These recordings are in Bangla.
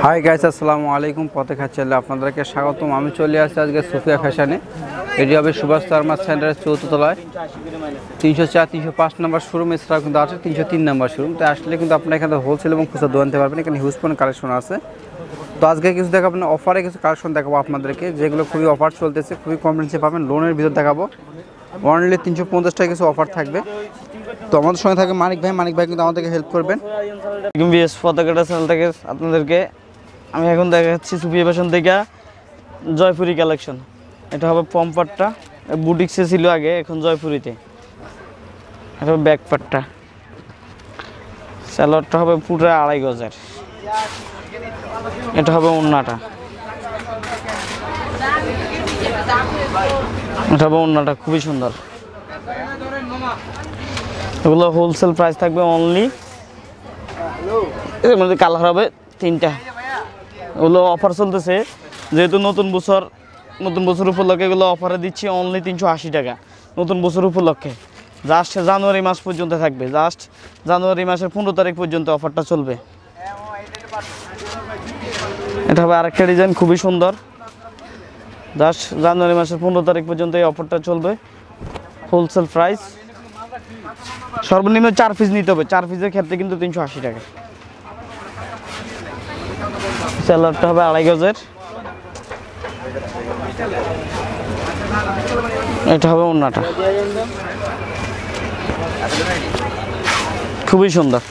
হাই গাইস, আসসালামু আলাইকুম। পথে খাচ্ছেলে আপনাদেরকে স্বাগতম। আমি চলে আসছি আজকে সুফিয়া ফ্যাশনে। এটি হবে সুভাষ তারমার সেন্টারের 4th তলায় 304 305 নম্বর শোরুম। এছাড়াও কিন্তু আছে 303 নম্বর শোরুম। তো আসলে কিন্তু আপনার এখানে হোলসেল এবং খুচরা দোকান আনতে পারবেন। এখানে হিউজ পরিমাণ কালেকশন আছে। তো আজকে কিছু দেখাবো, অফারে কিছু কালেকশন দেখাবো আপনাদেরকে, যেগুলো খুবই অফার চলতেছে, খুবই কম রেঞ্জে পাবেন। লোনের ভিতর দেখাবো, অনলি 350 টাকা কিছু অফার থাকবে। তো আমাদের সঙ্গে থাকে মানিক ভাই কিন্তু আমাদেরকে হেল্প করবেন। বিএস পতাকাটা চ্যানেল থেকে আপনাদেরকে আমি এখন দেখাচ্ছি সুফিয়া ফ্যাশন থেকে জয়পুরি কালেকশন। এটা হবে পম্পারটা, বুটিক্সে ছিল আগে, এখন জয়পুরিতে। এটা হবে ব্যাক পার্টটা, স্যালোয়ারটা হবে পুরো 2.5 গজের। এটা হবে ওড়নাটা, এটা হবে ওড়নাটা, খুবই সুন্দর। এগুলো হোলসেল প্রাইস থাকবে অনলি, এর মধ্যে কালার হবে 3টা। ওগুলো অফার চলতেছে, যেহেতু নতুন বছর উপলক্ষে এগুলো অফারে দিচ্ছি অনলি 380 টাকা। নতুন বছর উপলক্ষে জাস্ট জানুয়ারি মাস পর্যন্ত থাকবে, জাস্ট জানুয়ারি মাসের 15 তারিখ পর্যন্ত অফারটা চলবে। এটা হবে আরেকটা ডিজাইন, খুবই সুন্দর। জাস্ট জানুয়ারি মাসের 15 তারিখ পর্যন্ত এই অফারটা চলবে। হোলসেল প্রাইস, সর্বনিম্ন 4 পিস নিতে হবে। 4 পিসের ক্ষেত্রে কিন্তু 380 টাকা। স্যালোয়ারটা হবে 2.5 গজের। এটা হবে ওড়নাটা, খুবই সুন্দর।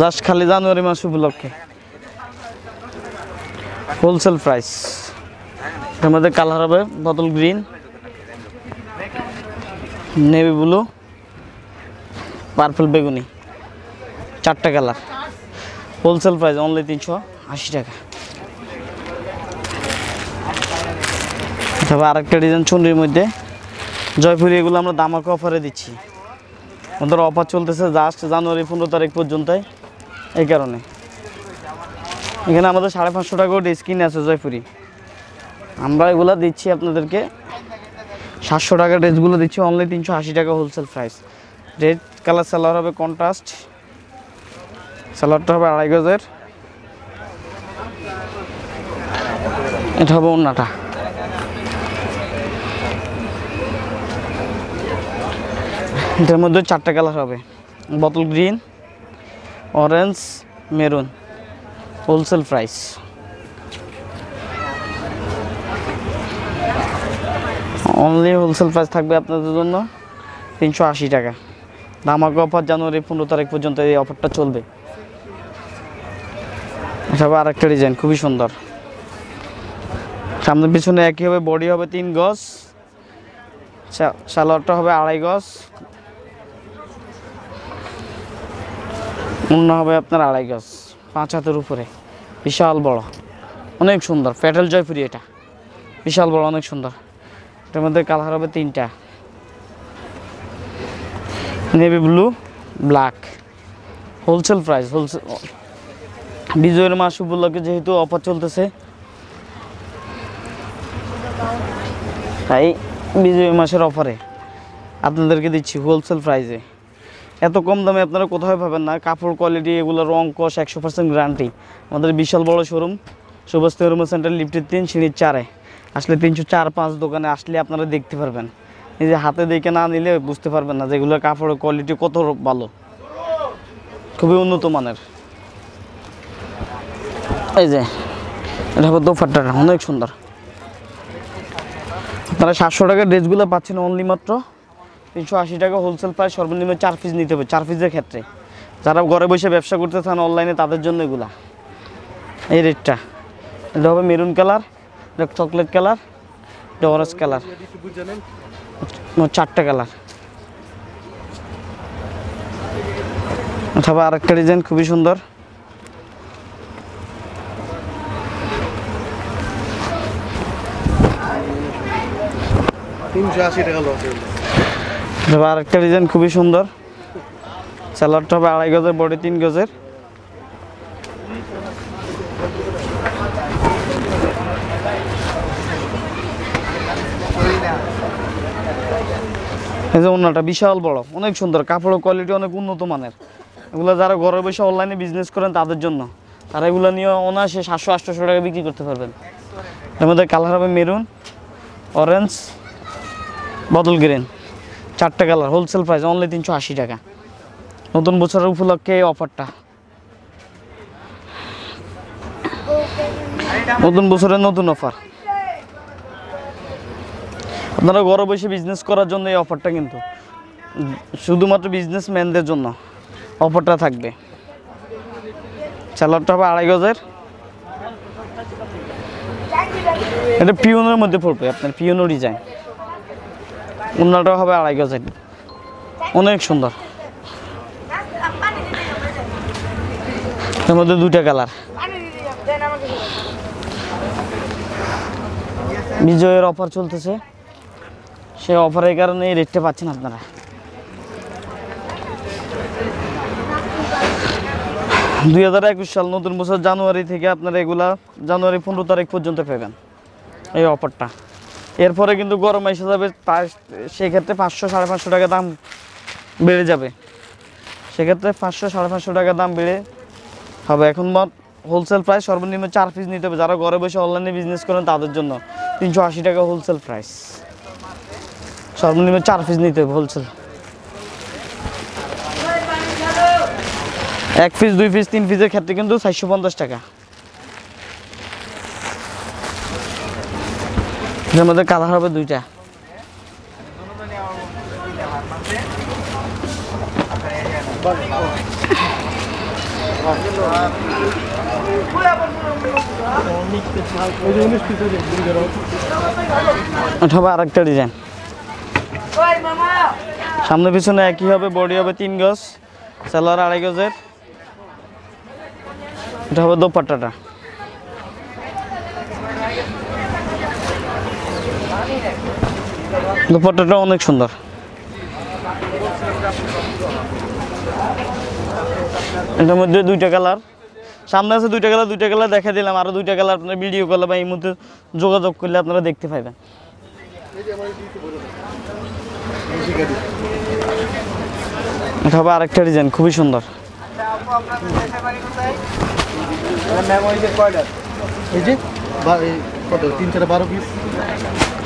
জাস্ট খালি জানুয়ারি মাস উপলক্ষে হোলসেল প্রাইস। এর মধ্যে কালার হবে bottle green, navy blue, purple, বেগুনি, 4টা কালার। হোলসেল প্রাইস অনলি 380 টাকা। তবে আরেকটা ডিজাইন চুনরির মধ্যে জয়পুরি, এগুলো আমরা দামাকে অফারে দিচ্ছি। আমাদের অফার চলতেছে জাস্ট জানুয়ারি 15 তারিখ পর্যন্ত। এই কারণে এখানে আমাদের 550 টাকা ডিসকাউন্ট আছে জয়পুরি। আমরা এগুলো দিচ্ছি আপনাদেরকে 700 টাকা, ড্রেসগুলো দিচ্ছি অনলি 380 টাকা wholesale price. Red colour salwar হবে কন্ট্রাস্ট, সালোয়ারটা হবে 2.5 গজের। এটা হবে ওড়নাটা, এটার মধ্যে 4টা কালার হবে, bottle green, orange, maroon. Wholesale price only, wholesale price থাকবে আপনাদের জন্য 380 টাকা। ধামাকা অফার জানুয়ারি 15 তারিখ পর্যন্ত এই অফারটা চলবে। এটা হবে আরেকটা ডিজাইন, খুবই সুন্দর। সামনে পিছনে একই হবে, বডি হবে 3 গজ, সালোয়ারটা হবে 2.5 গজ, ওড়না হবে আপনার 2.5 গজ, 5 হাতের উপরে, বিশাল বড়, অনেক সুন্দর। প্যাটেল জয়পুরি, এটা বিশাল বড়, অনেক সুন্দর। এটার মধ্যে কালার হবে 3টা, navy blue, black. Wholesale price, wholesale বিজয়ের মাস উপলক্ষে যেহেতু অফার চলতেছে, তাই বিজয় মাসের অফারে আপনাদেরকে দিচ্ছি হোলসেল প্রাইসে। এত কম দামে আপনারা কোথাও পাবেন না। কাপড় কোয়ালিটি, এগুলো রং কষ 100% গ্যারান্টি। আমাদের বিশাল বড় শোরুম, সুভাষ তারমা সেন্টার, লিফটের 3, সিঁড়ির 4-এ। আসলে 304-5 দোকানে আসলে আপনারা দেখতে পারবেন। এই যে হাতে দেখে না নিলে বুঝতে পারবেন না যেগুলো কাপড়ের কোয়ালিটি কত ভালো, খুবই উন্নত মানের। এই যে এটা হবে দোপাট্টা, অনেক সুন্দর। আপনারা 700 টাকার ড্রেসগুলো পাচ্ছেন অনলি মাত্র 380 টাকা হোলসেল প্রাইস। সর্বনিম্ন 4 পিস নিতে হবে। 4 পিসের ক্ষেত্রে যারা ঘরে বসে ব্যবসা করতে চান অনলাইনে, তাদের জন্য এগুলা। এই রেটটা, এটা হবে মেরুন কালার, এটা চকলেট কালার, এটা অরেঞ্জ কালার, 4টা কালার। অথবা আরেকটা ডিজাইন, খুবই সুন্দর। আরেকটা ডিজাইন খুবই সুন্দর, সালোয়ারটা হবে 2.5 গজের, বডি 3 গজের। এই যে ওড়নাটা বিশাল বড়, অনেক সুন্দর, কাপড়ের কোয়ালিটি অনেক উন্নত মানের। এগুলো যারা ঘরে বসে অনলাইনে বিজনেস করেন তাদের জন্য। তারা এগুলো নিয়ে অনায়াসে 700-800 টাকা বিক্রি করতে পারবেন। এর মধ্যে কালার হবে মেরুন, অরেঞ্জ, বদল গ্রিন, 4টে কালার, হোলসেল প্রাইস অনলি 380 টাকা। নতুন বছরের উপলক্ষে এই অফারটা, নতুন বছরের নতুন অফার। আপনারা ঘরে বসে বিজনেস করার জন্য এই অফারটা, কিন্তু শুধুমাত্র বিজনেসম্যানদের জন্য অফারটা থাকবে। সালোয়ারটা হবে 2.5 গজের, এটা পিওনের মধ্যে পড়বে, আপনার পিওনো ডিজাইন। ওড়নাটা হবে 2.5 গজের, অনেক সুন্দর। এর মধ্যে 2টা কালার। বিজয়ের অফার চলতেছে, সেই অফারের কারণে এই রেটটা পাচ্ছেন আপনারা। 2021 সাল নতুন বছর জানুয়ারি থেকে আপনারা এগুলা জানুয়ারি 15 তারিখ পর্যন্ত পাবেন এই অফারটা। এরপরে কিন্তু গরম এসে যাবে, সেক্ষেত্রে 500-550 টাকা দাম বেড়ে যাবে। সেক্ষেত্রে 500-550 টাকা দাম বেড়ে হবে। এখন হোলসেল প্রাইস সর্বনিম্ন 4 পিস নিতে হবে। যারা ঘরে বসে অনলাইনে বিজনেস করেন তাদের জন্য 380 টাকা হোলসেল প্রাইস, সর্বনিম্ন 4 পিস নিতে হবে হোলসেল। 1 পিস, 2 পিস, 3 পিসের ক্ষেত্রে কিন্তু 450 টাকা। এর মধ্যে কালার হবে 2টা। এটা হবে আরেকটা ডিজাইন, সামনে পিছনে একই হবে, বডি হবে 3 গজ, সালোয়ার 2.5 গজের। এটা হবে দোপাট্টাটা, দোপাট্টাটা অনেক সুন্দর। এটার মধ্যে 2টা কালার, সামনে আছে 2টা কালার, 2টা কালার দেখা দিলাম, আরো 2টা কালার আপনার ভিডিও কলে বা এই মধ্যে যোগাযোগ করলে আপনারা দেখতে পাবেন। এটা হবে আরেকটা ডিজাইন, খুবই সুন্দর।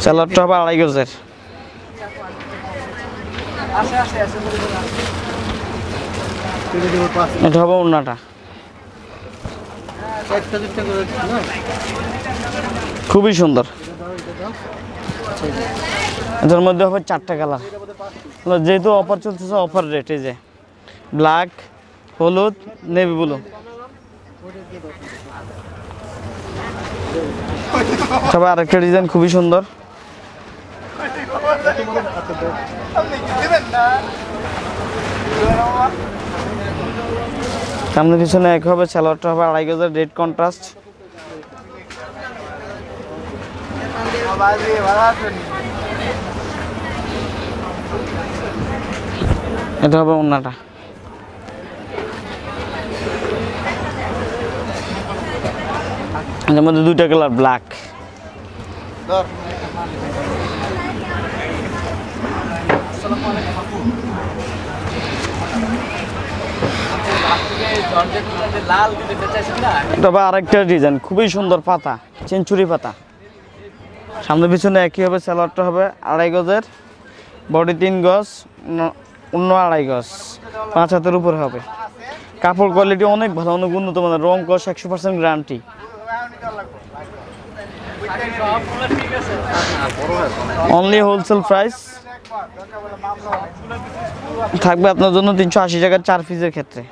সালোয়ারটা হবে 2.5 গজের। এটা হবে ওড়নাটা, খুবই সুন্দর। এটার মধ্যে হবে 4টে কালার, যেহেতু অফার চলতেছে অফার রেট। এই যে ব্ল্যাক, হলুদ, নেভি ব্লু। তবে আরেকটা ডিজাইন খুবই সুন্দর, সামনে পিছনে এক হবে। সালোয়ারটা হবে 2.5 গজের, রেড কন্ট্রাস্ট। এটা হবে ওড়নাটা, এর মধ্যে 2টা কালার, ব্ল্যাক। তবে আরেকটা ডিজাইন খুবই সুন্দর, পাতা, সেঞ্চুরি পাতা। সামনে পিছনে একই হবে। সালোয়ারটা হবে 2.5 গজের, বডি 3 গজ, অন্য 2.5 গজ, 5 হাতের উপরে হবে। কাপড় কোয়ালিটি অনেক ভালো, অনেক উন্নত মানের, রং কস 100% গ্যারান্টি। অনলি হোলসেল প্রাইস থাকবে আপনার জন্য 380 টাকার 4 পিসের ক্ষেত্রে।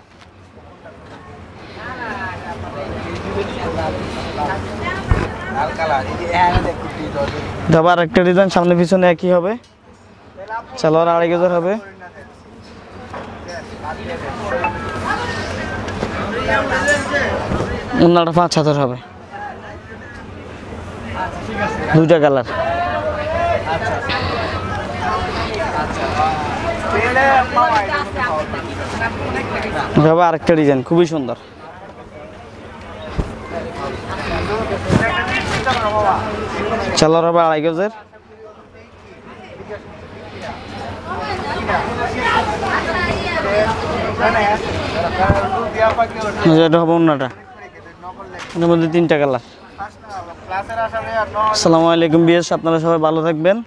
আবার একটা ডিজাইন, সামনে পিছনে একই হবে। সালোয়ার 2.5 গজের হবে। ওড়নাটা 5 হাতের হবে, 2টা কালার। হবে আরেকটা ডিজাইন খুবই সুন্দর। সালোয়ার হবে 2.5 গজের। এটা হবে ওড়নাটা, এর মধ্যে 3টা কালার। আসসালামু আলাইকুম বিয়াস, আপনারা সবাই ভালো থাকবেন।